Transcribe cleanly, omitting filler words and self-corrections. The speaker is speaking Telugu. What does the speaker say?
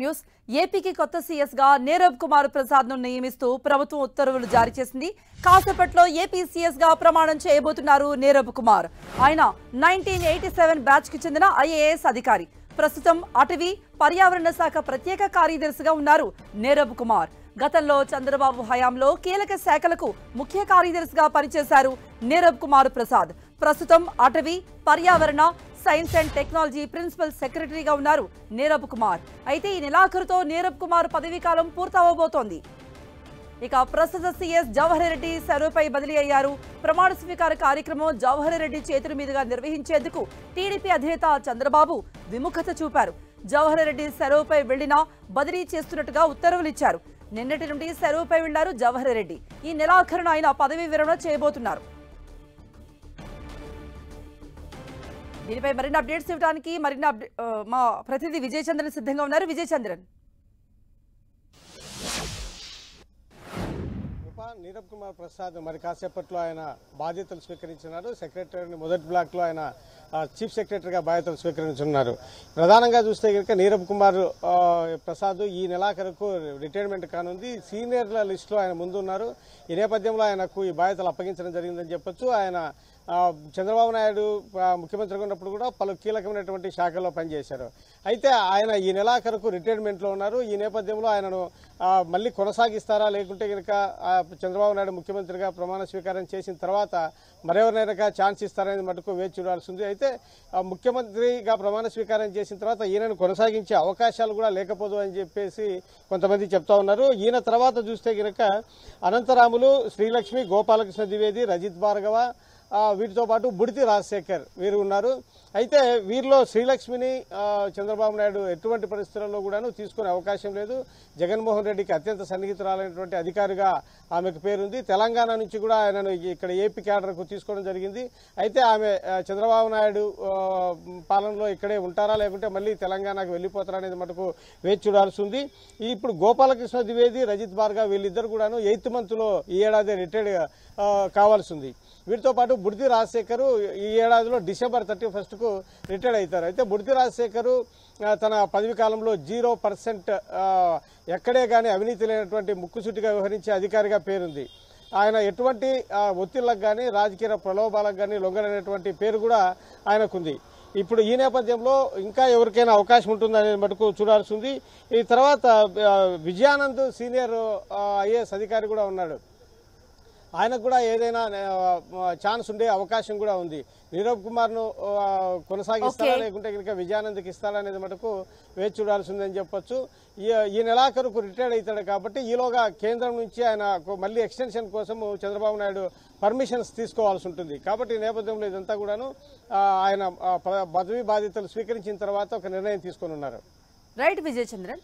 న్యూస్ ఏపీకి కొత్త సీఎస్ గా నీరబ్ కుమార్ ప్రసాద్ ను నియమిస్తూ ప్రభుత్వం ఉత్తర్వులు జారీ చేసింది. కాసేపట్లో ఏపీ సీఎస్ గా ప్రమాణం చేయబోతున్నారు నీరబ్ కుమార్. ఆయన 1987 బ్యాచ్ కి చెందిన ఐఏఎస్ అధికారి. ప్రస్తుతం అటవీ పర్యావరణ శాఖ ప్రత్యేక కార్యదర్శిగా ఉన్నారు నీరబ్ కుమార్. గతంలో చంద్రబాబు హయాంలో కీలక శాఖలకు ముఖ్య కార్యదర్శిగా పనిచేశారు నీరబ్ కుమార్ ప్రసాద్. ప్రస్తుతం అటవీ పర్యావరణ సైన్స్ అండ్ టెక్నాలజీ ప్రిన్సిపల్ సెక్రటరీగా ఉన్నారు నీరబ్ కుమార్. అయితే ఈ నెలాఖరుతో నీరబ్ కుమార్ పదవీకాలం పూర్తవబోతోంది. ఇక ప్రస్తుత సీఎస్ జవహర్ రెడ్డి సెలవుపై బదిలీ అయ్యారు. ప్రమాణ స్వీకార కార్యక్రమం జవహర్ రెడ్డి చేతుల మీదుగా నిర్వహించేందుకు టీడీపీ అధినేత చంద్రబాబు విముఖత చూపారు. జవహర్ రెడ్డి సెలవుపై వెళ్లినా బదిలీ చేస్తున్నట్టుగా ఉత్తర్వులు ఇచ్చారు. నిన్నటి నుండి సెలవుపై వెళ్లారు జవహర్ రెడ్డి. ఈ నెలాఖరున ఆయన పదవీ విరమణ చేయబోతున్నారు. దీనిపై మరిన్ని అప్డేట్స్ ఇవ్వడానికి మా ప్రతినిధి విజయ్ చంద్రన్ సిద్ధంగా ఉన్నారు. విజయ్ చంద్రన్, నీరబ్ కుమార్ ప్రసాద్ మరి కాసేపట్లో ఆయన బాధ్యతలు స్వీకరించున్నారు. సెక్రటరీ మొదటి బ్లాక్ లో ఆయన చీఫ్ సెక్రటరీగా బాధ్యతలు స్వీకరించున్నారు. ప్రధానంగా చూస్తే కనుక నీరబ్ కుమార్ ప్రసాద్ ఈ నెలాఖరుకు రిటైర్మెంట్ కానుంది. సీనియర్ల లిస్టులో ఆయన ముందున్నారు. ఈ నేపథ్యంలో ఆయనకు ఈ బాధ్యతలు అప్పగించడం జరిగిందని చెప్పొచ్చు. ఆయన చంద్రబాబు నాయుడు ముఖ్యమంత్రిగా ఉన్నప్పుడు కూడా పలు కీలకమైనటువంటి శాఖల్లో పనిచేశారు. అయితే ఆయన ఈ నెలాఖరుకు రిటైర్మెంట్లో ఉన్నారు. ఈ నేపథ్యంలో ఆయనను మళ్ళీ కొనసాగిస్తారా, లేకుంటే కనుక చంద్రబాబు నాయుడు ముఖ్యమంత్రిగా ప్రమాణ స్వీకారం చేసిన తర్వాత మరెవరినైనా ఛాన్స్ ఇస్తారనేది మటుకు వేచి చూడాల్సి ఉంది. అయితే ముఖ్యమంత్రిగా ప్రమాణ స్వీకారం చేసిన తర్వాత ఈయనను కొనసాగించే అవకాశాలు కూడా లేకపోదు అని చెప్పేసి కొంతమంది చెప్తా ఉన్నారు. ఈయన తర్వాత చూస్తే కనుక అనంతరాములు, శ్రీలక్ష్మి, గోపాలకృష్ణ ద్వివేది, రజిత్ భార్గవ, వీటితో పాటు బుడితి రాజశేఖర్ వీరు ఉన్నారు. అయితే వీరిలో శ్రీలక్ష్మిని చంద్రబాబు నాయుడు ఎటువంటి పరిస్థితుల్లో కూడాను తీసుకునే అవకాశం లేదు. జగన్మోహన్ రెడ్డికి అత్యంత సన్నిహితురాలైనటువంటి అధికారిగా ఆమెకు పేరుంది. తెలంగాణ నుంచి కూడా ఆయనను ఇక్కడ ఏపీ క్యాడర్కు తీసుకోవడం జరిగింది. అయితే ఆమె చంద్రబాబు నాయుడు పాలనలో ఇక్కడే ఉంటారా, లేకుంటే మళ్ళీ తెలంగాణకు వెళ్ళిపోతారా అనేది మటుకు వేచి చూడాల్సి ఉంది. ఇప్పుడు గోపాలకృష్ణ ద్వివేది, రజిత్ భార్గవ వీళ్ళిద్దరు కూడాను 8th మంత్లో ఈ ఏడాది రిటైర్డ్ కావాల్సి ఉంది. వీటితో పాటు బుడితి రాజశేఖర్ ఈ ఏడాదిలో December 31కు రిటైర్డ్ అవుతారు. అయితే బుడితి రాజశేఖర్ తన పదవి కాలంలో 0% ఎక్కడే కానీ అవినీతి లేనటువంటి ముక్కుసూటిగా వ్యవహరించే అధికారిగా పేరుంది. ఆయన ఎటువంటి ఒత్తిళ్లకు కానీ రాజకీయ ప్రలోభాలకు కానీ లొంగనటువంటి పేరు కూడా ఆయనకుంది. ఇప్పుడు ఈ నేపథ్యంలో ఇంకా ఎవరికైనా అవకాశం ఉంటుందనేది మటుకు చూడాల్సి ఉంది. ఈ తర్వాత విజయానంద్ సీనియర్ ఐఏఎస్ అధికారి కూడా ఉన్నాడు. ఆయనకు కూడా ఏదైనా ఛాన్స్ ఉండే అవకాశం కూడా ఉంది. నీరబ్ కుమార్ ను కొనసాగిస్తారా, లేకుంటే కనుక విజయానంద్కి ఇస్తారా అనేది మటుకు వేచి చూడాల్సి ఉందని చెప్పొచ్చు. ఈ నెలాఖరుకు రిటైర్డ్ అవుతాడు కాబట్టి ఈలోగా కేంద్రం నుంచి ఆయన మళ్ళీ ఎక్స్టెన్షన్ కోసం చంద్రబాబు నాయుడు పర్మిషన్స్ తీసుకోవాల్సి ఉంటుంది. కాబట్టి ఈ నేపథ్యంలో ఇదంతా కూడాను ఆయన పదవి బాధ్యతలు స్వీకరించిన తర్వాత ఒక నిర్ణయం తీసుకొని ఉన్నారు. రైట్ విజయ్ చంద్రన్.